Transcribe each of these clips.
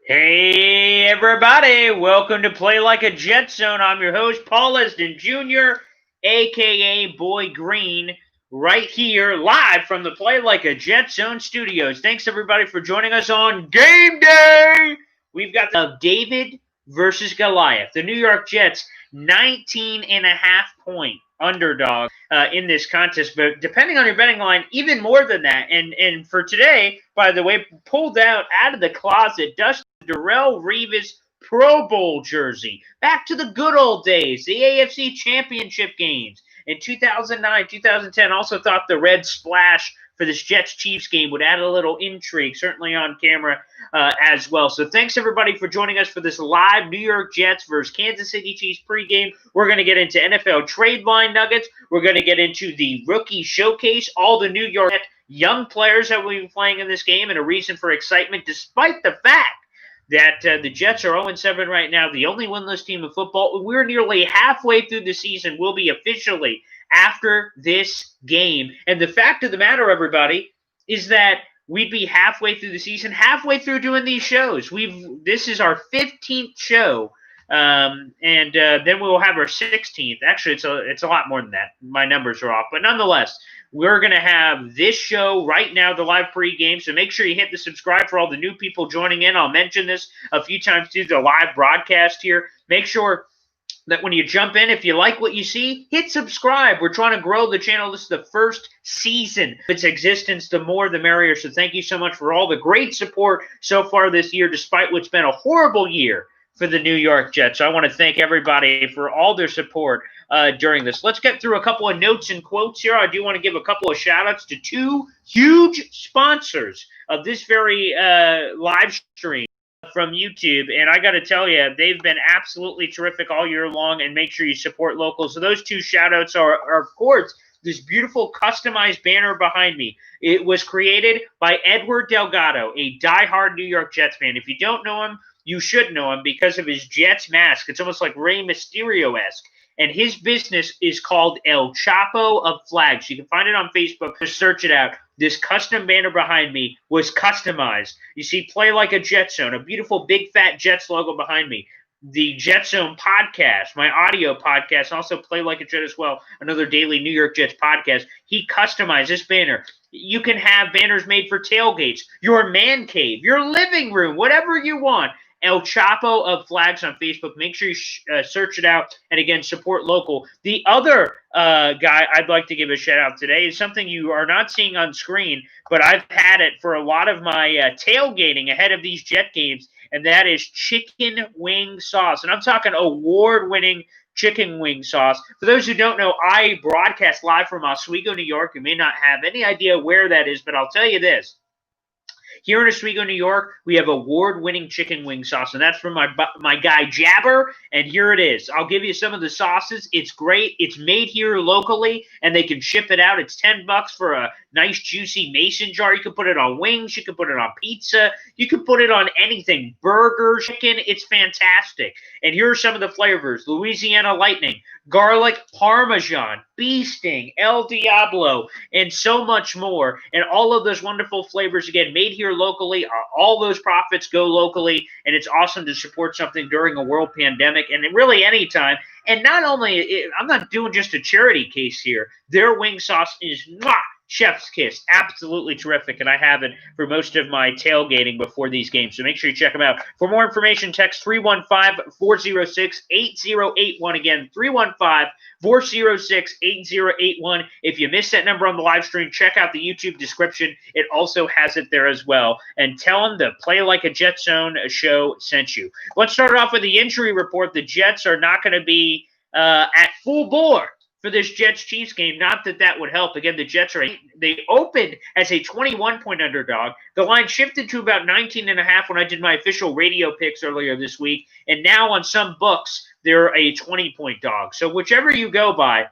Hey everybody, welcome to Play Like a Jet Zone. I'm your host, Paul Esden Jr., aka Boy Greene, right here live from the Play Like a Jet Zone studios. Thanks everybody for joining us on Game Day! We've got David versus Goliath. The New York Jets, 19.5-point underdog in this contest, but depending on your betting line, even more than that. And for today, by the way, pulled out of the closet, Dustin Darrelle Revis Pro Bowl jersey. Back to the good old days, the AFC Championship games in 2009, 2010. Also thought the red splash for this Jets-Chiefs game would add a little intrigue, certainly on camera as well. So thanks, everybody, for joining us for this live New York Jets versus Kansas City Chiefs pregame. We're going to get into NFL trade line nuggets. We're going to get into the rookie showcase, all the New York young players that will be playing in this game, and a reason for excitement, despite the fact that the Jets are 0-7 right now, the only winless team in football. We're nearly halfway through the season. We'll be officially after this game. And the fact of the matter, everybody, is that we'd be halfway through the season, halfway through doing these shows. This is our 15th show, and then we'll have our 16th. Actually, it's a lot more than that. My numbers are off, but nonetheless, we're going to have this show right now, the live pregame, so make sure you hit the subscribe for all the new people joining in. I'll mention this a few times through the live broadcast here. Make sure that when you jump in, if you like what you see, hit subscribe. We're trying to grow the channel. This is the first season of its existence. The more, the merrier. So thank you so much for all the great support so far this year, despite what's been a horrible year for the New York Jets. So I want to thank everybody for all their support during this. Let's get through a couple of notes and quotes here. I do want to give a couple of shout-outs to two huge sponsors of this very live stream from YouTube, and I got to tell you, they've been absolutely terrific all year long, and make sure you support local. So those two shout-outs are, of course, this beautiful customized banner behind me. It was created by Edward Delgado, a diehard New York Jets fan. If you don't know him, you should know him because of his Jets mask. It's almost like Rey Mysterio-esque. And his business is called El Chapo of Flags. You can find it on Facebook. Just search it out. This custom banner behind me was customized. You see, Play Like a Jet Zone, a beautiful big fat Jets logo behind me. The Jet Zone podcast, my audio podcast, also Play Like a Jet as well, another daily New York Jets podcast. He customized this banner. You can have banners made for tailgates, your man cave, your living room, whatever you want. El Chapo of Flags on Facebook. Make sure you search it out. And again, support local. The other guy I'd like to give a shout out today is something you are not seeing on screen, but I've had it for a lot of my tailgating ahead of these Jet games, and that is chicken wing sauce. And I'm talking award-winning chicken wing sauce. For those who don't know, I broadcast live from Oswego, New York. You may not have any idea where that is, but I'll tell you this. Here in Oswego, New York, we have award-winning chicken wing sauce, and that's from my guy Jabber, and here it is. I'll give you some of the sauces. It's great. It's made here locally, and they can ship it out. It's $10 for a nice, juicy mason jar. You can put it on wings. You can put it on pizza. You can put it on anything. Burger, chicken. It's fantastic. And here are some of the flavors. Louisiana Lightning, garlic parmesan, bee sting, El Diablo, and so much more. And all of those wonderful flavors, again, made here locally. All those profits go locally, and it's awesome to support something during a world pandemic, and really anytime. And not only, I'm not doing just a charity case here. Their wing sauce is chef's kiss. Absolutely terrific, and I have it for most of my tailgating before these games, so make sure you check them out. For more information, text 315-406-8081. Again, 315-406-8081. If you missed that number on the live stream, check out the YouTube description. It also has it there as well. And tell them the Play Like a Jet Zone show sent you. Let's start off with the injury report. The Jets are not going to be at full bore for this Jets-Chiefs game. Not that that would help. Again, the Jets they opened as a 21-point underdog. The line shifted to about 19.5 when I did my official radio picks earlier this week, and now on some books, they're a 20-point dog. So whichever you go by,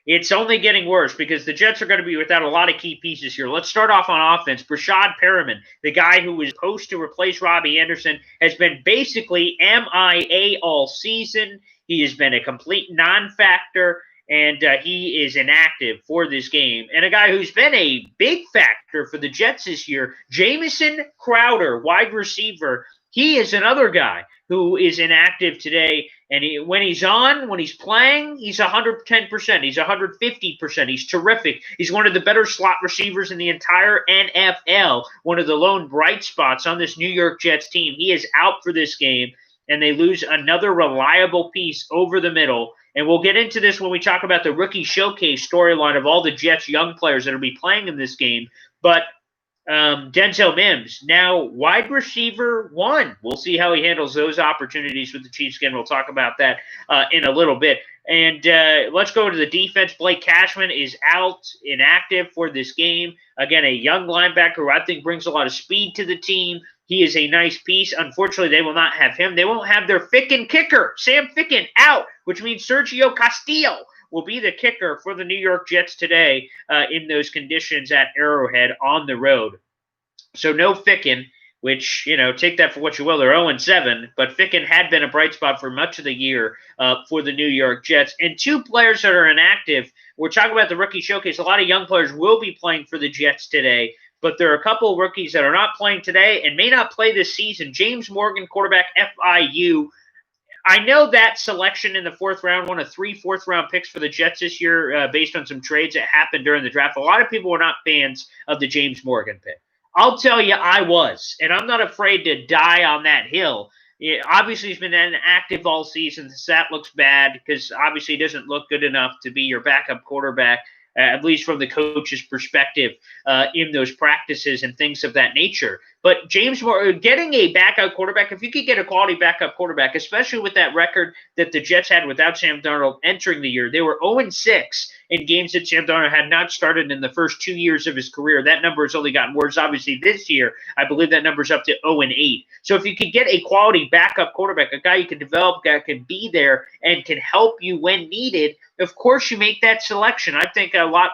it's only getting worse because the Jets are going to be without a lot of key pieces here. Let's start off on offense. Brashad Perriman, the guy who was supposed to replace Robbie Anderson, has been basically MIA all season. He has been a complete non-factor, and he is inactive for this game. And a guy who's been a big factor for the Jets this year, Jamison Crowder, wide receiver, He is another guy who is inactive today. And when he's on, when he's playing, he's 110%. He's 150%. He's terrific. He's one of the better slot receivers in the entire NFL. One of the lone bright spots on this New York Jets team. He is out for this game, and they lose another reliable piece over the middle. And we'll get into this when we talk about the rookie showcase storyline of all the Jets young players that will be playing in this game. But Denzel Mims, now wide receiver 1. We'll see how he handles those opportunities with the Chiefs again. We'll talk about that in a little bit. And let's go to the defense. Blake Cashman is out, inactive for this game. Again, a young linebacker who I think brings a lot of speed to the team. He is a nice piece. Unfortunately, they will not have him. They won't have their Ficken kicker, Sam Ficken, out, which means Sergio Castillo will be the kicker for the New York Jets today in those conditions at Arrowhead on the road. So no Ficken, which, take that for what you will. They're 0-7, but Ficken had been a bright spot for much of the year for the New York Jets. And 2 players that are inactive. We're talking about the rookie showcase. A lot of young players will be playing for the Jets today, but there are a couple of rookies that are not playing today and may not play this season. James Morgan, quarterback, FIU. I know that selection in the 4th round, one of 3 fourth-round picks for the Jets this year based on some trades that happened during the draft. A lot of people were not fans of the James Morgan pick. I'll tell you, I was, and I'm not afraid to die on that hill. Obviously, he's been inactive all season. The stat looks bad because obviously he doesn't look good enough to be your backup quarterback, at least from the coach's perspective in those practices and things of that nature. But James Moore, getting a backup quarterback, if you could get a quality backup quarterback, especially with that record that the Jets had without Sam Darnold entering the year, they were 0-6 in games that Sam Darnold had not started in the first 2 years of his career. That number has only gotten worse. Obviously, this year, I believe that number's up to 0-8. So if you could get a quality backup quarterback, a guy you can develop, a guy can be there and can help you when needed, of course you make that selection. I think a lot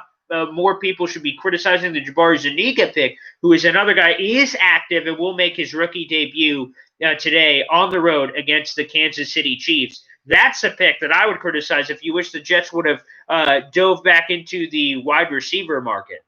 more people should be criticizing the Jabari Zuniga pick, who is another guy, is active and will make his rookie debut today on the road against the Kansas City Chiefs. That's a pick that I would criticize if you wish the Jets would have dove back into the wide receiver market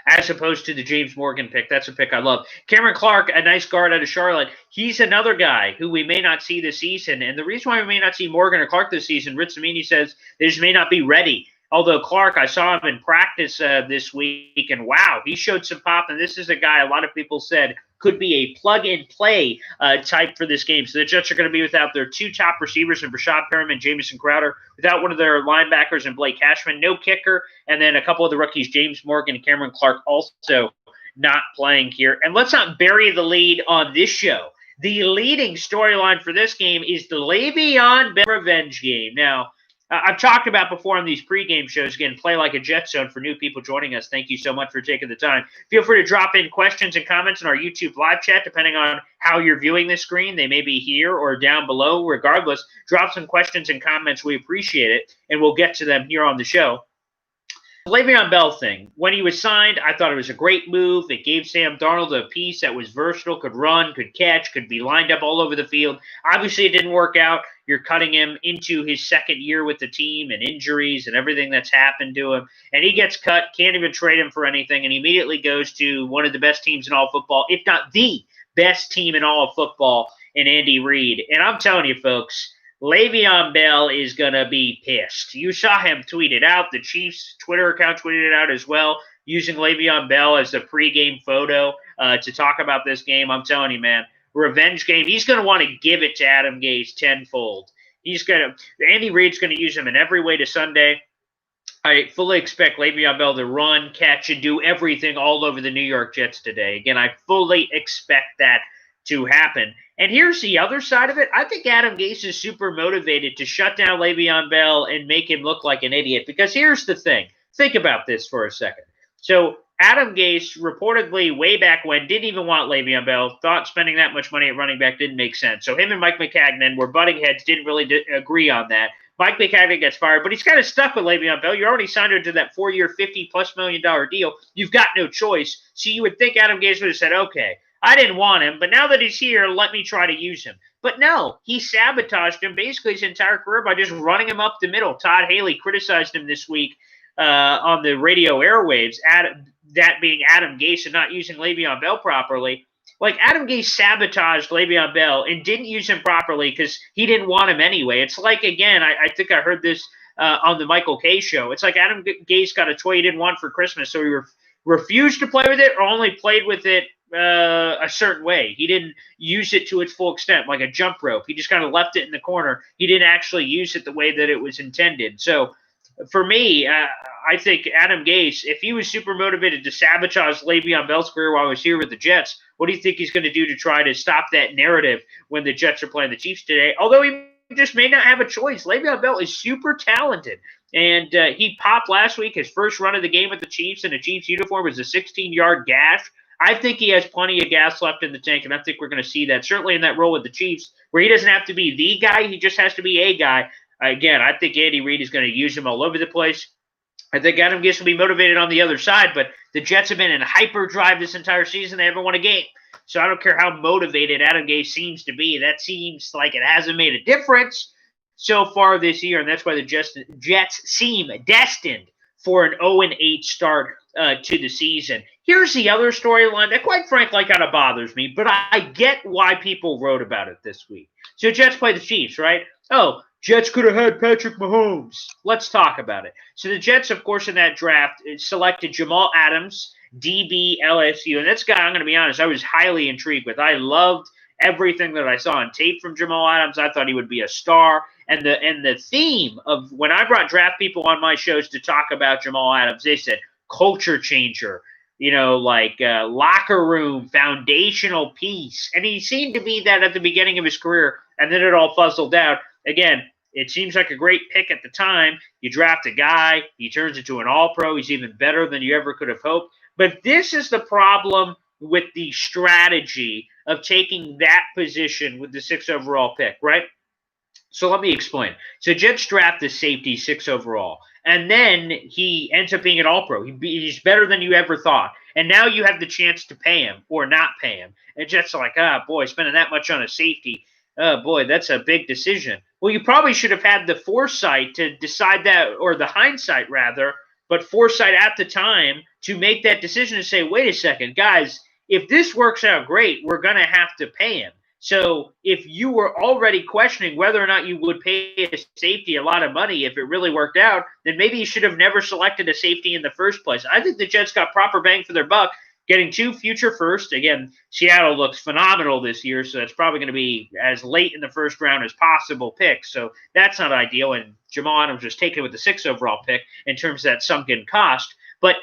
as opposed to the James Morgan pick. That's a pick I love. Cameron Clark, a nice guard out of Charlotte. He's another guy who we may not see this season. And the reason why we may not see Morgan or Clark this season, Rich Zamini says they just may not be ready. Although Clark, I saw him in practice this week, and wow, he showed some pop. And this is a guy a lot of people said could be a plug-and-play type for this game. So the Jets are going to be without their 2 top receivers, and Rashad Perriman, Jamison Crowder, without one of their linebackers and Blake Cashman, no kicker, and then a couple of the rookies, James Morgan and Cameron Clark, also not playing here. And let's not bury the lead on this show. The leading storyline for this game is the Le'Veon Bell revenge game. Now, I've talked about before on these pregame shows, again, play like a Jet Zone for new people joining us. Thank you so much for taking the time. Feel free to drop in questions and comments in our YouTube live chat, depending on how you're viewing the screen. They may be here or down below. Regardless, drop some questions and comments. We appreciate it, and we'll get to them here on the show. The Le'Veon Bell thing, when he was signed, I thought it was a great move. It gave Sam Darnold a piece that was versatile, could run, could catch, could be lined up all over the field. Obviously, it didn't work out. You're cutting him into his 2nd year with the team and injuries and everything that's happened to him. And he gets cut, can't even trade him for anything, and he immediately goes to one of the best teams in all of football, if not the best team in all of football, in Andy Reid. And I'm telling you, folks, Le'Veon Bell is going to be pissed. You saw him tweet it out. The Chiefs' Twitter account tweeted it out as well, using Le'Veon Bell as the pregame photo to talk about this game. I'm telling you, man, revenge game. He's going to want to give it to Adam Gase tenfold. Andy Reid's going to use him in every way to Sunday. I fully expect Le'Veon Bell to run, catch, and do everything all over the New York Jets today. Again, I fully expect that to happen. And here's the other side of it. I think Adam Gase is super motivated to shut down Le'Veon Bell and make him look like an idiot. Because here's the thing. Think about this for a second. So Adam Gase reportedly way back when didn't even want Le'Veon Bell, thought spending that much money at running back didn't make sense. So him and Mike Maccagnan were butting heads, didn't really agree on that. Mike Maccagnan gets fired, but he's kind of stuck with Le'Veon Bell. You already signed him to that 4-year, $50+ million deal. You've got no choice. So you would think Adam Gase would have said, okay, I didn't want him, but now that he's here, let me try to use him. But no, he sabotaged him basically his entire career by just running him up the middle. Todd Haley criticized him this week on the radio airwaves, that being Adam Gase and not using Le'Veon Bell properly. like Adam Gase sabotaged Le'Veon Bell and didn't use him properly because he didn't want him anyway. It's like, again, I think I heard this on the Michael Kay show. It's like Adam Gase got a toy he didn't want for Christmas, so he refused to play with it, or only played with it a certain way. He didn't use it to its full extent, like a jump rope. He just kind of left it in the corner. He didn't actually use it the way that it was intended. So for me, I think Adam Gase, if he was super motivated to sabotage Le'Veon Bell's career while he was here with the Jets, what do you think he's going to do to try to stop that narrative when the Jets are playing the Chiefs today? Although he just may not have a choice. Le'Veon Bell is super talented. And he popped last week. His first run of the game with the Chiefs in a Chiefs uniform was a 16-yard gash. I think he has plenty of gas left in the tank, and I think we're going to see that, certainly in that role with the Chiefs, where he doesn't have to be the guy. He just has to be a guy. Again, I think Andy Reid is going to use him all over the place. I think Adam Gase will be motivated on the other side, but the Jets have been in hyperdrive this entire season. They haven't won a game. So I don't care how motivated Adam Gase seems to be. That seems like it hasn't made a difference so far this year, and that's why the Jets seem destined for an 0-8 start to the season. Here's the other storyline that, quite frankly, kind of bothers me, but I get why people wrote about it this week. So Jets play the Chiefs, right? Oh, Jets could have had Patrick Mahomes. Let's talk about it. So the Jets, of course, in that draft, selected Jamal Adams, DB, LSU. And this guy, I'm going to be honest, I was highly intrigued with. I loved everything that I saw on tape from Jamal Adams. I thought he would be a star. And the theme of when I brought draft people on my shows to talk about Jamal Adams, they said culture changer, like locker room, foundational piece. And he seemed to be that at the beginning of his career, and then it all fuzzled out. Again, it seems like a great pick at the time. You draft a guy, he turns into an all-pro. He's even better than you ever could have hoped. But this is the problem with the strategy of taking that position with the 6th overall pick, right? So let me explain. So Jets draft the safety 6 overall, and then he ends up being an all-pro. He's better than you ever thought. And now you have the chance to pay him or not pay him. And Jets are like, boy, spending that much on a safety, oh, boy, that's a big decision. Well, you probably should have had the foresight to decide that, or the hindsight, rather, but foresight at the time to make that decision and say, wait a second, guys, if this works out great, we're going to have to pay him. So if you were already questioning whether or not you would pay a safety a lot of money if it really worked out, then maybe you should have never selected a safety in the first place. I think the Jets got proper bang for their buck, getting 2 future firsts. Again, Seattle looks phenomenal this year, so that's probably going to be as late in the first round as possible picks. So that's not ideal, and Jamal Adams was taken with the 6th overall pick in terms of that sunken cost. But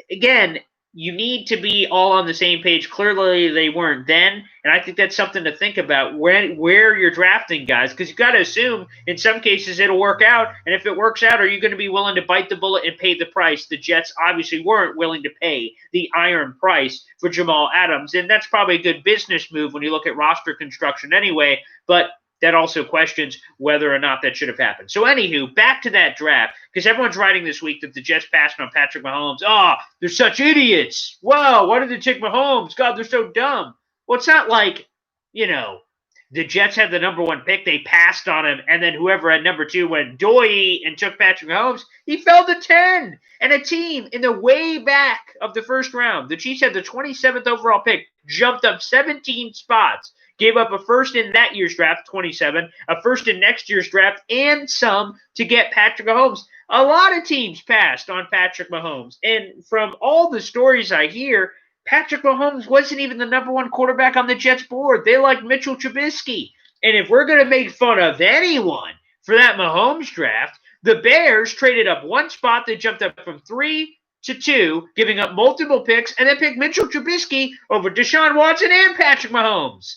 again, you need to be all on the same page. Clearly, they weren't then, and I think that's something to think about where you're drafting guys, because you've got to assume in some cases it'll work out, and if it works out, are you going to be willing to bite the bullet and pay the price? The Jets obviously weren't willing to pay the iron price for Jamal Adams, and that's probably a good business move when you look at roster construction anyway, but that also questions whether or not that should have happened. So anywho, back to that draft, because everyone's writing this week that the Jets passed on Patrick Mahomes. Oh, they're such idiots. Wow, why did they take Mahomes? God, they're so dumb. Well, it's not like, the Jets had the number 1 pick, they passed on him, and then whoever had number 2 went doy and took Patrick Mahomes. He fell to 10. And a team in the way back of the first round, the Chiefs had the 27th overall pick, jumped up 17 spots, gave up a first in that year's draft, 27, a first in next year's draft, and some to get Patrick Mahomes. A lot of teams passed on Patrick Mahomes. And from all the stories I hear, Patrick Mahomes wasn't even the number 1 quarterback on the Jets board. They liked Mitchell Trubisky. And if we're going to make fun of anyone for that Mahomes draft, the Bears traded up 1 spot. They jumped up from 3 to 2, giving up multiple picks, and then picked Mitchell Trubisky over Deshaun Watson and Patrick Mahomes.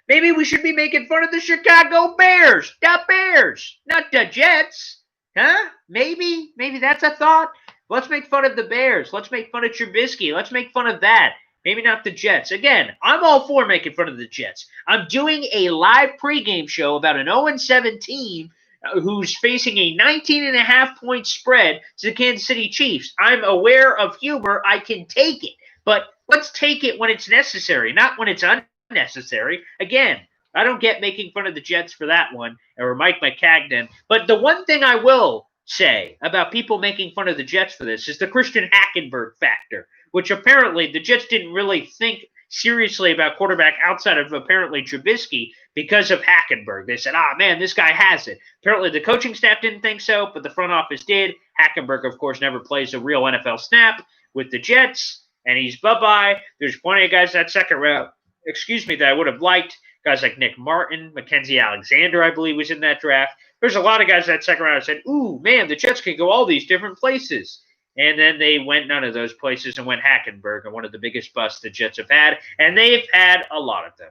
Maybe we should be making fun of the Chicago Bears. The Bears, not the Jets. Huh? Maybe that's a thought. Let's make fun of the Bears. Let's make fun of Trubisky. Let's make fun of that. Maybe not the Jets. Again, I'm all for making fun of the Jets. I'm doing a live pregame show about an 0-7 team who's facing a 19.5-point spread to the Kansas City Chiefs. I'm aware of humor. I can take it. But let's take it when it's necessary, not when it's unnecessary. Again, I don't get making fun of the Jets for that one, or Mike McCagnon. But the one thing I will say about people making fun of the Jets for this is the Christian Hackenberg factor. which apparently the Jets didn't really think seriously about quarterback outside of apparently Trubisky because of Hackenberg. They said, man, this guy has it. Apparently the coaching staff didn't think so, but the front office did. Hackenberg, of course, never plays a real NFL snap with the Jets, and he's bye-bye. There's plenty of guys that second round, that I would have liked. Guys like Nick Martin, Mackenzie Alexander, I believe, was in that draft. There's a lot of guys that second round said, ooh, man, the Jets can go all these different places. And then they went none of those places and went Hackenberg, and one of the biggest busts the Jets have had, and they've had a lot of them.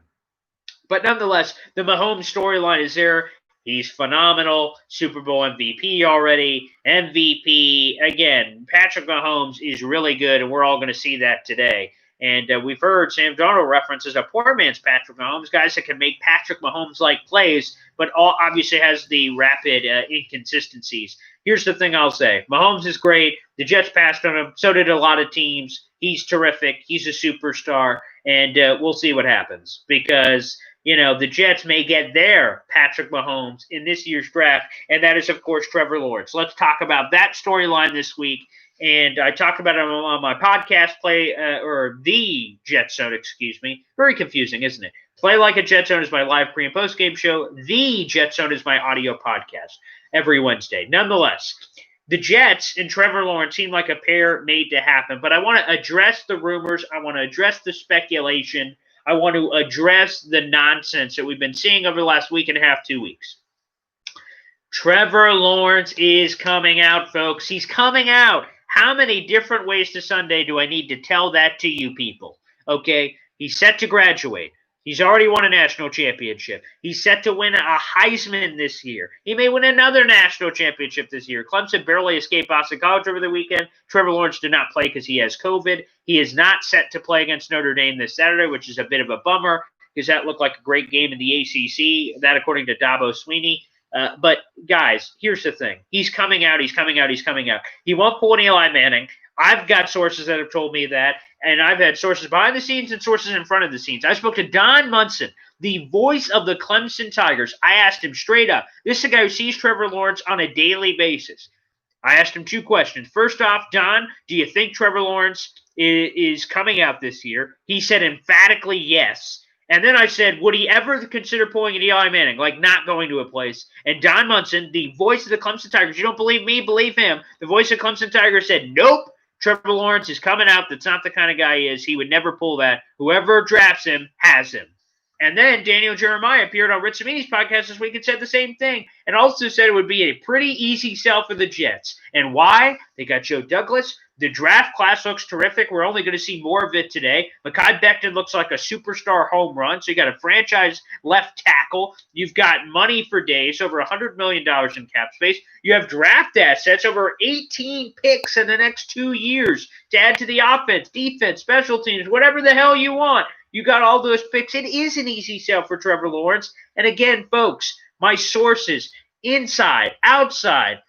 But nonetheless, the Mahomes storyline is there. He's phenomenal. Super Bowl MVP already. MVP. Again, Patrick Mahomes is really good, and we're all going to see that today. And we've heard Sam Darnold references a poor man's Patrick Mahomes, guys that can make Patrick Mahomes-like plays, but obviously has the rapid inconsistencies. Here's the thing I'll say. Mahomes is great. The Jets passed on him. So did a lot of teams. He's terrific. He's a superstar. And we'll see what happens because, the Jets may get their Patrick Mahomes in this year's draft, and that is, of course, Trevor Lawrence. Let's talk about that storyline this week. And I talked about it on my podcast, the Jet Zone, excuse me. Very confusing, isn't it? Play Like a Jet Zone is my live pre- and post-game show. The Jet Zone is my audio podcast every Wednesday. Nonetheless, the Jets and Trevor Lawrence seem like a pair made to happen. But I want to address the rumors. I want to address the speculation. I want to address the nonsense that we've been seeing over the last week and a half, 2 weeks. Trevor Lawrence is coming out, folks. He's coming out. How many different ways to Sunday do I need to tell that to you people? Okay, he's set to graduate. He's already won a national championship. He's set to win a Heisman this year. He may win another national championship this year. Clemson barely escaped Boston College over the weekend. Trevor Lawrence did not play because he has COVID. He is not set to play against Notre Dame this Saturday, which is a bit of a bummer because that looked like a great game in the ACC, that according to Dabo Sweeney. But, guys, here's the thing. He's coming out. He's coming out. He's coming out. He won't pull an Eli Manning. I've got sources that have told me that, and I've had sources behind the scenes and sources in front of the scenes. I spoke to Don Munson, the voice of the Clemson Tigers. I asked him straight up. This is a guy who sees Trevor Lawrence on a daily basis. I asked him 2 questions. First off, Don, do you think Trevor Lawrence is coming out this year? He said emphatically yes. And then I said, would he ever consider pulling an Eli Manning, like not going to a place? And Don Munson, the voice of the Clemson Tigers, you don't believe me, believe him. The voice of Clemson Tigers said, nope, Trevor Lawrence is coming out. That's not the kind of guy he is. He would never pull that. Whoever drafts him has him. And then Daniel Jeremiah appeared on Rich Samini's podcast this week and said the same thing, and also said it would be a pretty easy sell for the Jets. And why? They got Joe Douglas. The draft class looks terrific. We're only going to see more of it today. Mekhi Becton looks like a superstar home run. So you got a franchise left tackle. You've got money for days, over $100 million in cap space. You have draft assets, over 18 picks in the next 2 years to add to the offense, defense, special teams, whatever the hell you want. You got all those picks. It is an easy sell for Trevor Lawrence. And again, folks, my sources, inside, outside,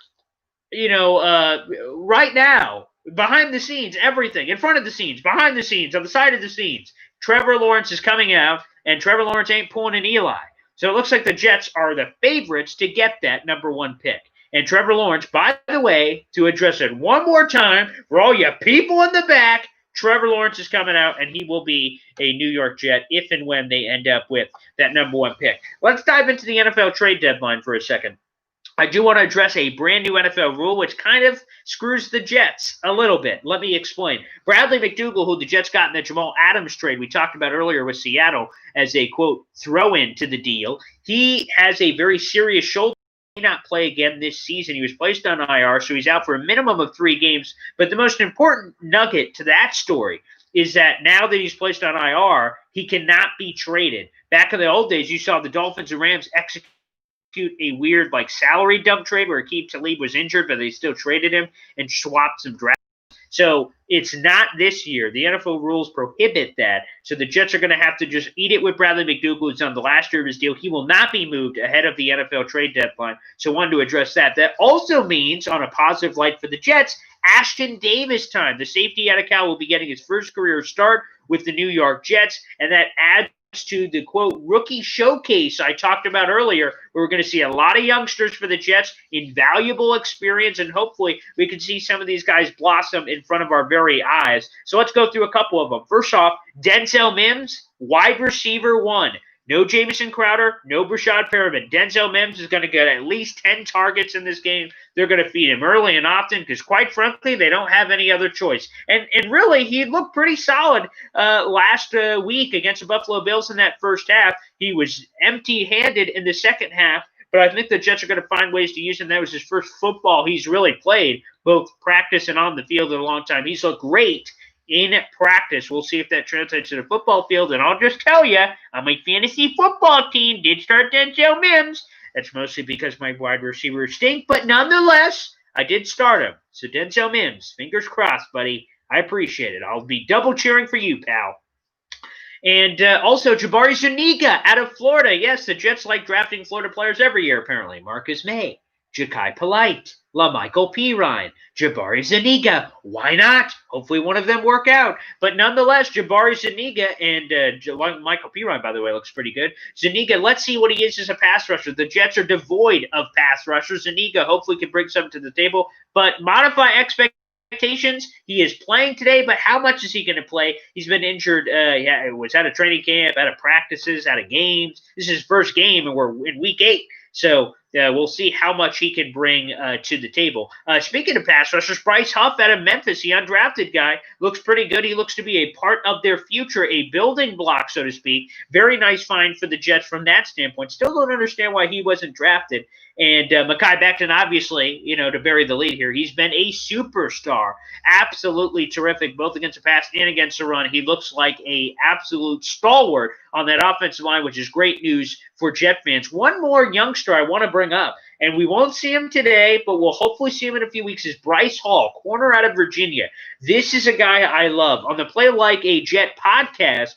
right now, behind the scenes, everything, in front of the scenes, behind the scenes, on the side of the scenes, Trevor Lawrence is coming out, and Trevor Lawrence ain't pulling an Eli. So it looks like the Jets are the favorites to get that number 1 pick. And Trevor Lawrence, by the way, to address it one more time, for all you people in the back, Trevor Lawrence is coming out, and he will be a New York Jet if and when they end up with that number 1 pick. Let's dive into the NFL trade deadline for a second. I do want to address a brand new NFL rule, which kind of screws the Jets a little bit. Let me explain. Bradley McDougald, who the Jets got in the Jamal Adams trade we talked about earlier with Seattle as a, quote, throw-in to the deal, he has a very serious shoulder. He may not play again this season. He was placed on IR, so he's out for a minimum of 3 games. But the most important nugget to that story is that now that he's placed on IR, he cannot be traded. Back in the old days, you saw the Dolphins and Rams execute a weird salary dump trade where Aqib Talib was injured, but they still traded him and swapped some draft. So it's not this year. The NFL rules prohibit that. So the Jets are going to have to just eat it with Bradley McDougald, who's on the last year of his deal. He will not be moved ahead of the NFL trade deadline. So I wanted to address that. That also means, on a positive light for the Jets, Ashton Davis time. The safety out of Cal will be getting his first career start with the New York Jets, and that adds to the, quote, rookie showcase I talked about earlier. We're going to see a lot of youngsters for the Jets, invaluable experience, and hopefully we can see some of these guys blossom in front of our very eyes. So let's go through a couple of them. First off, Denzel Mims, wide receiver 1. No Jamison Crowder, no Brashad Perriman. Denzel Mims is going to get at least 10 targets in this game. They're going to feed him early and often because, quite frankly, they don't have any other choice. And really, he looked pretty solid last week against the Buffalo Bills in that first half. He was empty-handed in the second half, but I think the Jets are going to find ways to use him. That was his first football he's really played, both practice and on the field in a long time. He's looked great in practice. We'll see if that translates to the football field. And I'll just tell you, on my fantasy football team did start Denzel Mims. That's mostly because my wide receivers stink, but nonetheless, I did start him. So Denzel Mims, fingers crossed, buddy. I appreciate it. I'll be double cheering for you, pal. And also Jabari Zuniga out of Florida. Yes, the Jets like drafting Florida players every year, apparently. Marcus May, Ja'Kai Polite, LaMichael Pirine, Jabari Zuniga. Why not? Hopefully one of them work out. But nonetheless, Jabari Zuniga and Michael Pirine, by the way, looks pretty good. Zuniga, let's see what he is as a pass rusher. The Jets are devoid of pass rushers. Zuniga hopefully can bring something to the table. But modify expectations. He is playing today, but how much is he going to play? He's been injured. It was out of training camp, out of practices, out of games. This is his first game, and we're in week 8. So we'll see how much he can bring to the table. Speaking of pass rushers, Bryce Huff out of Memphis, the undrafted guy, looks pretty good. He looks to be a part of their future, a building block, so to speak. Very nice find for the Jets from that standpoint. Still don't understand why he wasn't drafted. And Mekhi Becton, obviously, to bury the lead here, he's been a superstar. Absolutely terrific, both against the pass and against the run. He looks like a absolute stalwart on that offensive line, which is great news for Jet fans. One more youngster I want to bring up, and we won't see him today, but we'll hopefully see him in a few weeks, is Bryce Hall, corner out of Virginia. This is a guy I love. On the Play Like a Jet podcast,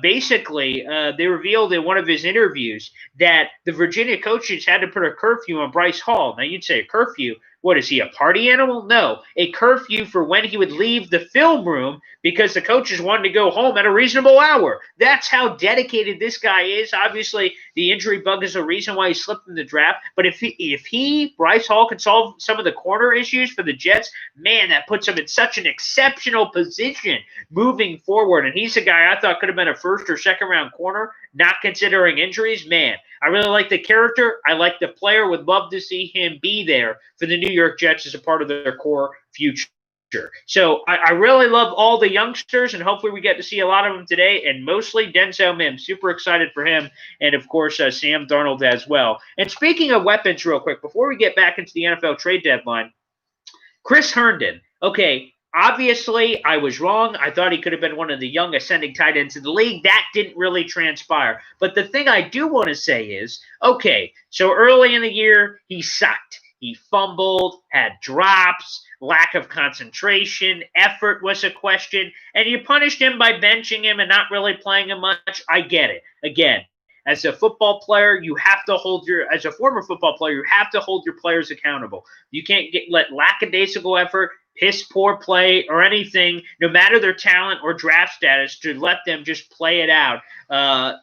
basically, they revealed in one of his interviews that the Virginia coaches had to put a curfew on Bryce Hall. Now, you'd say a curfew. What, is he a party animal? No, a curfew for when he would leave the film room because the coaches wanted to go home at a reasonable hour. That's how dedicated this guy is. Obviously, the injury bug is a reason why he slipped in the draft. But if he, Bryce Hall, can solve some of the corner issues for the Jets, man, that puts him in such an exceptional position moving forward. And he's a guy I thought could have been a first or second round corner, not considering injuries. Man, I really like the character. I like the player. Would love to see him be there for the New York Jets as a part of their core future. So I really love all the youngsters, and hopefully we get to see a lot of them today, and mostly Denzel Mims. Super excited for him, and, of course, Sam Darnold as well. And speaking of weapons real quick, before we get back into the NFL trade deadline, Chris Herndon. Okay, obviously, I was wrong. I thought he could have been one of the young ascending tight ends in the league. That didn't really transpire. But the thing I do want to say is, okay, so early in the year, he sucked. He fumbled, had drops, lack of concentration, effort was a question, and you punished him by benching him and not really playing him much. I get it. Again, as a football player, as a former football player, you have to hold your players accountable. You can't let lackadaisical effort, piss poor play, or anything, no matter their talent or draft status, to let them just play it out, on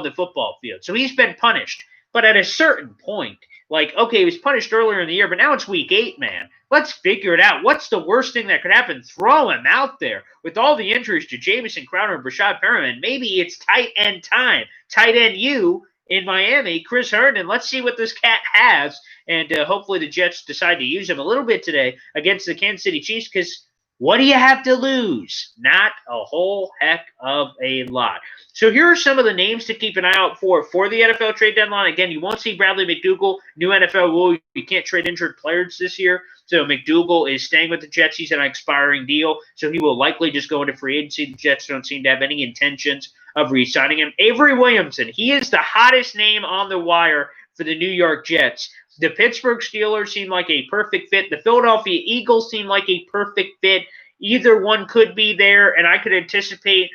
the football field. So he's been punished. But at a certain point, okay, he was punished earlier in the year, but now it's week 8, man. Let's figure it out. What's the worst thing that could happen? Throw him out there. With all the injuries to Jamison Crowder and Brashad Perriman, maybe it's tight end time. Tight end you in Miami, Chris Herndon. Let's see what this cat has, and hopefully the Jets decide to use him a little bit today against the Kansas City Chiefs, because what do you have to lose? Not a whole heck of a lot. So here are some of the names to keep an eye out for the NFL trade deadline. Again, you won't see Bradley McDougall. New NFL rule, you can't trade injured players this year. So McDougall is staying with the Jets. He's an expiring deal, so he will likely just go into free agency. The Jets don't seem to have any intentions of re-signing him. Avery Williamson, he is the hottest name on the wire for the New York Jets. The Pittsburgh Steelers seem like a perfect fit. The Philadelphia Eagles seem like a perfect fit. Either one could be there, and I could anticipate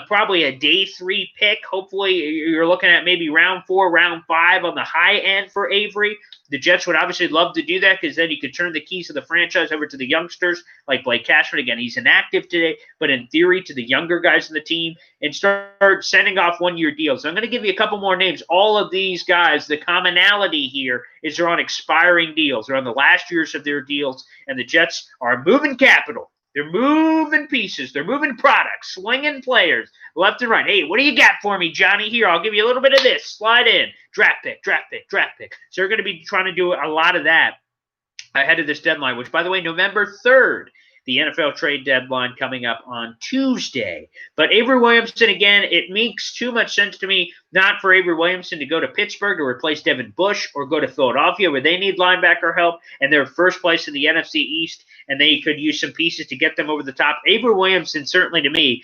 probably a day 3 pick. Hopefully, you're looking at maybe round 4, round 5 on the high end for Avery. The Jets would obviously love to do that because then you could turn the keys of the franchise over to the youngsters like Blake Cashman. Again, he's inactive today, but in theory to the younger guys in the team and start sending off one-year deals. So I'm going to give you a couple more names. All of these guys, the commonality here is they're on expiring deals. They're on the last years of their deals, and the Jets are moving capital. They're moving pieces. They're moving products, slinging players left and right. Hey, what do you got for me, Johnny? Here, I'll give you a little bit of this. Slide in. Draft pick, draft pick, draft pick. So they're going to be trying to do a lot of that ahead of this deadline, which, by the way, November 3rd, the NFL trade deadline coming up on Tuesday. But Avery Williamson, again, it makes too much sense to me not for Avery Williamson to go to Pittsburgh to replace Devin Bush or go to Philadelphia where they need linebacker help and they're first place in the NFC East and they could use some pieces to get them over the top. Avery Williamson, certainly to me,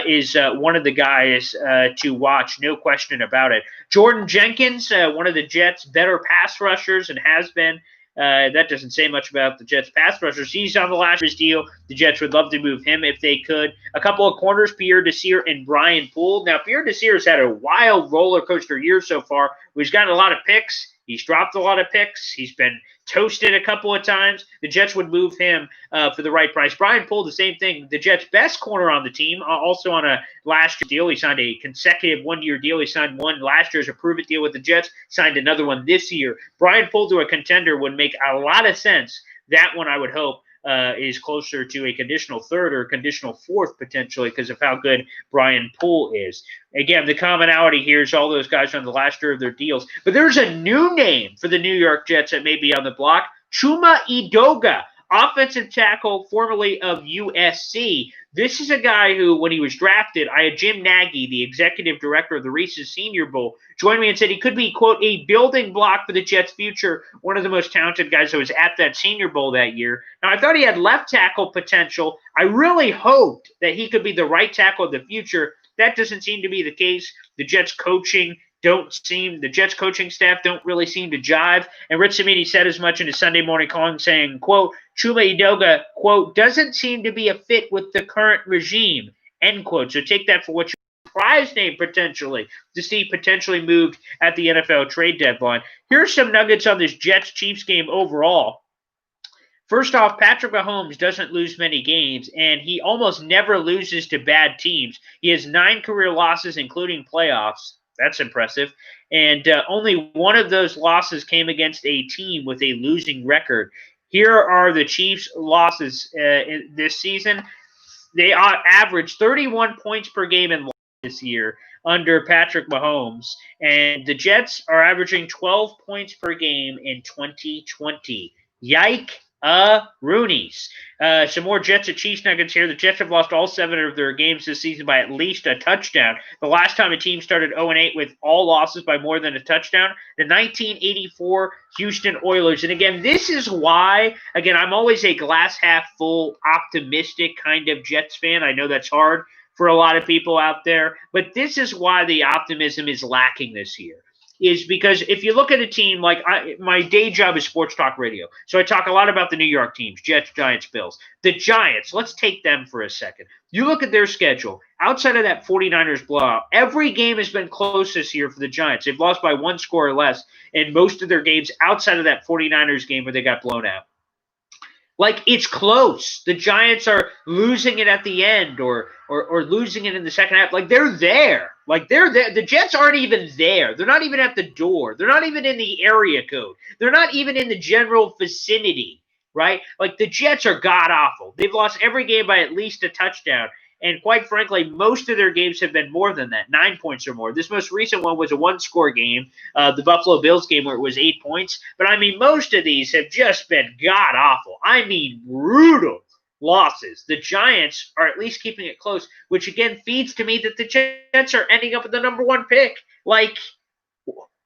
is one of the guys to watch, no question about it. Jordan Jenkins, one of the Jets' better pass rushers and has been. That doesn't say much about the Jets' pass rushers. He's on the last year's deal. The Jets would love to move him if they could. A couple of corners, Pierre Desir and Brian Poole. Now, Pierre Desir has had a wild roller coaster year so far. He's gotten a lot of picks. He's dropped a lot of picks. He's been toasted a couple of times. The Jets would move him for the right price. Brian Poole, the same thing. The Jets' best corner on the team, also on a last year deal. He signed a consecutive one-year deal. He signed one last year as a prove-it deal with the Jets, signed another one this year. Brian Poole to a contender would make a lot of sense. That one, I would hope, is closer to a conditional third or a conditional fourth potentially because of how good Brian Poole is. Again, the commonality here is all those guys on the last year of their deals. But there's a new name for the New York Jets that may be on the block, Chuma Edoga, offensive tackle formerly of USC. This is a guy who, when he was drafted, I had Jim Nagy, the executive director of the Reese's Senior Bowl, join me and said he could be, quote, a building block for the Jets' future, one of the most talented guys that was at that Senior Bowl that year. Now, I thought he had left tackle potential. I really hoped that he could be the right tackle of the future. That doesn't seem to be the case. The Jets coaching staff don't really seem to jive. And Rich Cimini said as much in his Sunday morning calling saying, quote, Chuma Edoga, quote, doesn't seem to be a fit with the current regime, end quote. So take that for what you prize name potentially to see potentially moved at the NFL trade deadline. Here's some nuggets on this Jets-Chiefs game overall. First off, Patrick Mahomes doesn't lose many games, and he almost never loses to bad teams. He has 9 career losses, including playoffs. That's impressive. And only one of those losses came against a team with a losing record. Here are the Chiefs' losses this season. They averaged 31 points per game in this year under Patrick Mahomes. And the Jets are averaging 12 points per game in 2020. Yike. Roonies. Some more Jets and Chiefs nuggets here. The Jets have lost all 7 of their games this season by at least a touchdown. The last time a team started 0-8 with all losses by more than a touchdown, the 1984 Houston Oilers. And again, this is why, I'm always a glass half full, optimistic kind of Jets fan. I know that's hard for a lot of people out there, but this is why the optimism is lacking this year. Is because if you look at a team like my day job is sports talk radio, so I talk a lot about the New York teams, Jets, Giants, Bills. The Giants, let's take them for a second. You look at their schedule. Outside of that 49ers blowout, every game has been close this year for the Giants. They've lost by 1 score or less in most of their games outside of that 49ers game where they got blown out. Like, it's close. The Giants are losing it at the end or losing it in the second half. Like, they're there. Like, they're there. The Jets aren't even there. They're not even at the door. They're not even in the area code. They're not even in the general vicinity, right? Like, the Jets are god-awful. They've lost every game by at least a touchdown. And quite frankly, most of their games have been more than that, 9 points or more. This most recent one was a 1-score game, the Buffalo Bills game where it was 8 points. But, most of these have just been god-awful. Brutal losses. The Giants are at least keeping it close, which, again, feeds to me that the Jets are ending up with the number 1 pick. Like,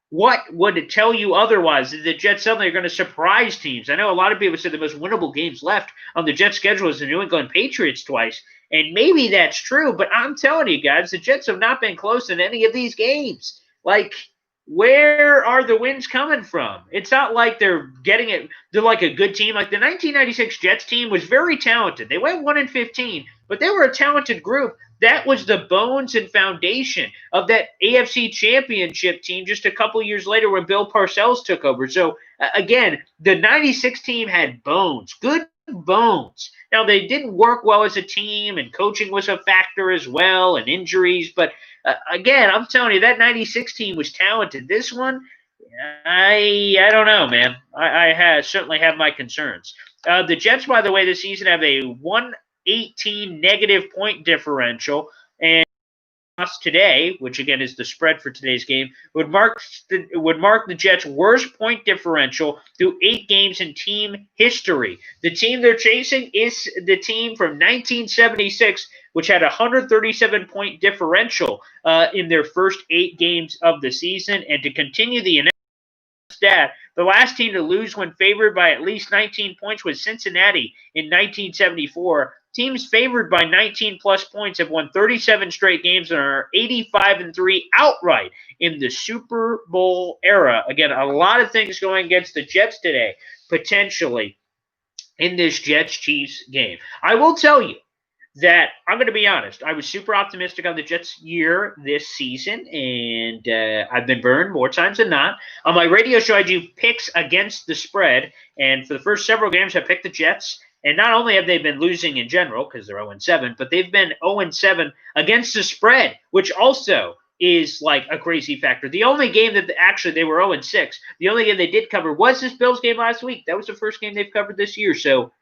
what would it tell you otherwise? That the Jets suddenly are going to surprise teams? I know a lot of people say the most winnable games left on the Jets' schedule is the New England Patriots twice. And maybe that's true, but I'm telling you guys, the Jets have not been close in any of these games. Like, where are the wins coming from? It's not like they're getting it. They're like a good team. Like the 1996 Jets team was very talented. They went 1-15, but they were a talented group. That was the bones and foundation of that AFC Championship team just a couple years later when Bill Parcells took over. So, again, the 96 team had bones, good bones. Now, they didn't work well as a team, and coaching was a factor as well, and injuries. But, again, I'm telling you, that 96 team was talented. This one, I don't know, man. I certainly have my concerns. The Jets, by the way, this season have a 118 negative point differential, and today, which again is the spread for today's game, would mark the Jets' worst point differential through 8 games in team history. The team they're chasing is the team from 1976, which had a 137-point differential in their first 8 games of the season, and to continue the stat, the last team to lose when favored by at least 19 points was Cincinnati in 1974. Teams favored by 19-plus points have won 37 straight games and are 85-3 outright in the Super Bowl era. Again, a lot of things going against the Jets today, potentially, in this Jets-Chiefs game. I will tell you that I'm going to be honest. I was super optimistic on the Jets' year this season, and I've been burned more times than not. On my radio show, I do picks against the spread, and for the first several games, I picked the Jets. And not only have they been losing in general, because they're 0-7, but they've been 0-7 against the spread, which also is like a crazy factor. The only game that actually they were 0-6, the only game they did cover was this Bills game last week. That was the first game they've covered this year, so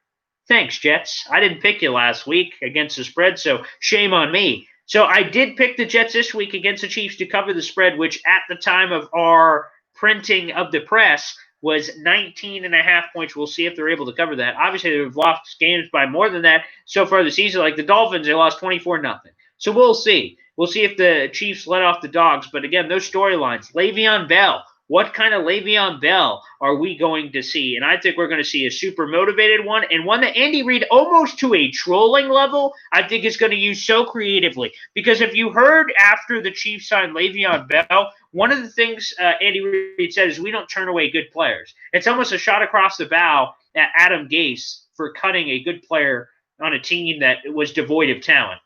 thanks, Jets. I didn't pick you last week against the spread, so shame on me. So I did pick the Jets this week against the Chiefs to cover the spread, which at the time of our printing of the press was 19.5 points. We'll see if they're able to cover that. Obviously, they've lost games by more than that so far this season. Like the Dolphins, they lost 24-0. So we'll see. We'll see if the Chiefs let off the dogs. But again, those storylines, Le'Veon Bell. What kind of Le'Veon Bell are we going to see? And I think we're going to see a super motivated one, and one that Andy Reid, almost to a trolling level, I think is going to use so creatively. Because if you heard after the Chiefs signed Le'Veon Bell, one of the things Andy Reid said is we don't turn away good players. It's almost a shot across the bow at Adam Gase for cutting a good player on a team that was devoid of talent.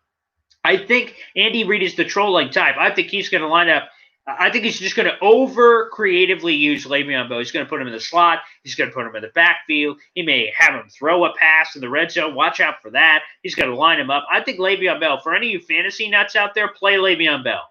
I think Andy Reid is the trolling type. I think he's going to line up. I think he's just going to over-creatively use Le'Veon Bell. He's going to put him in the slot. He's going to put him in the backfield. He may have him throw a pass in the red zone. Watch out for that. He's going to line him up. I think Le'Veon Bell, for any of you fantasy nuts out there, play Le'Veon Bell.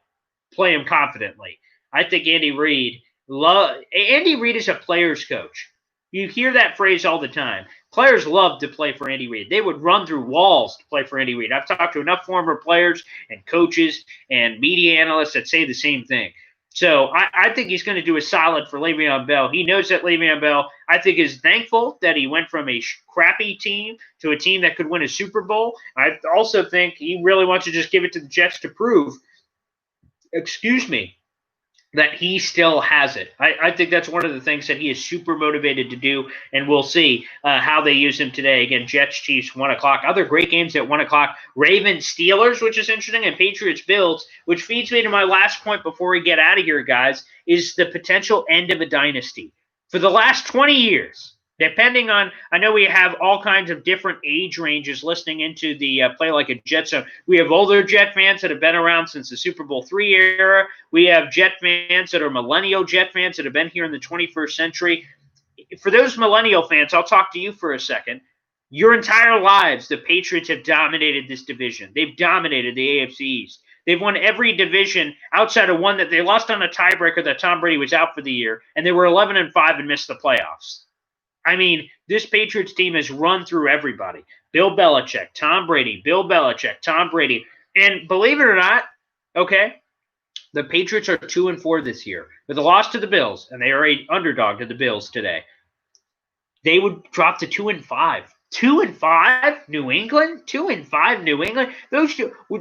Play him confidently. I think Andy Reid is a player's coach. You hear that phrase all the time. Players love to play for Andy Reid. They would run through walls to play for Andy Reid. I've talked to enough former players and coaches and media analysts that say the same thing. So I think he's going to do a solid for Le'Veon Bell. He knows that Le'Veon Bell, I think, is thankful that he went from a crappy team to a team that could win a Super Bowl. I also think he really wants to just give it to the Jets to prove, that he still has it. I think that's one of the things that he is super motivated to do, and we'll see how they use him today. Again, Jets, Chiefs, 1 o'clock. Other great games at 1 o'clock. Ravens, Steelers, which is interesting, and Patriots, Bills, which feeds me to my last point before we get out of here, guys, is the potential end of a dynasty. For the last 20 years, depending on, I know we have all kinds of different age ranges listening into the Play Like a Jet Zone. We have older Jet fans that have been around since the Super Bowl III era. We have Jet fans that are millennial Jet fans that have been here in the 21st century. For those millennial fans, I'll talk to you for a second. Your entire lives, the Patriots have dominated this division. They've dominated the AFC East. They've won every division outside of one that they lost on a tiebreaker that Tom Brady was out for the year, and they were 11-5 and missed the playoffs. I mean, this Patriots team has run through everybody. Bill Belichick, Tom Brady, Bill Belichick, Tom Brady. And believe it or not, okay, the Patriots are 2-4 this year. With a loss to the Bills, and they are an underdog to the Bills today, they would drop to 2-5. 2-5, New England? 2-5, New England?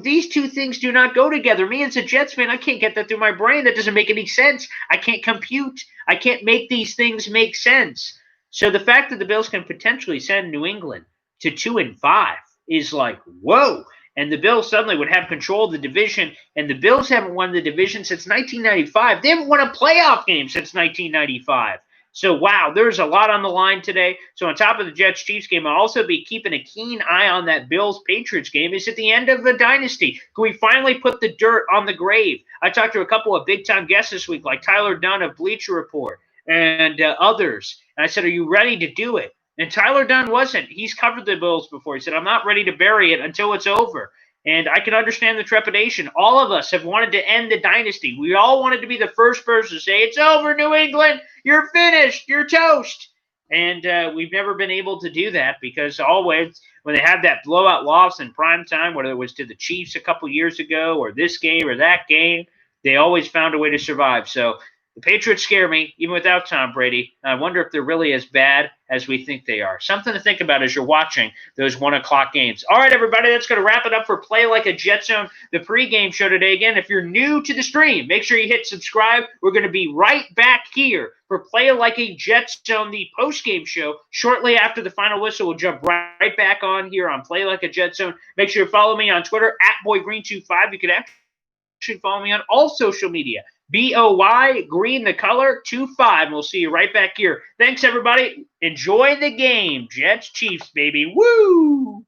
These two things do not go together. Me as a Jets fan, I can't get that through my brain. That doesn't make any sense. I can't compute. I can't make these things make sense. So the fact that the Bills can potentially send New England to 2-5 is like, whoa. And the Bills suddenly would have control of the division, and the Bills haven't won the division since 1995. They haven't won a playoff game since 1995. So, wow, there's a lot on the line today. So, on top of the Jets-Chiefs game, I'll also be keeping a keen eye on that Bills-Patriots game. It's at the end of the dynasty. Can we finally put the dirt on the grave? I talked to a couple of big-time guests this week, like Tyler Dunn of Bleacher Report and others. And I said, are you ready to do it? And Tyler Dunn wasn't. He's covered the Bills before. He said, I'm not ready to bury it until it's over. And I can understand the trepidation. All of us have wanted to end the dynasty. We all wanted to be the first person to say, it's over, New England. You're finished. You're toast. And we've never been able to do that because always when they had that blowout loss in prime time, whether it was to the Chiefs a couple years ago or this game or that game, they always found a way to survive. So the Patriots scare me, even without Tom Brady. I wonder if they're really as bad as we think they are. Something to think about as you're watching those 1 o'clock games. All right, everybody, that's going to wrap it up for Play Like a Jet Zone, the pregame show today. Again, if you're new to the stream, make sure you hit subscribe. We're going to be right back here for Play Like a Jet Zone, the postgame show. Shortly after the final whistle, we'll jump right back on here on Play Like a Jet Zone. Make sure you follow me on Twitter, @BoyGreen25. You can actually follow me on all social media. BOY, Greene the color, 25. And we'll see you right back here. Thanks, everybody. Enjoy the game. Jets, Chiefs, baby. Woo!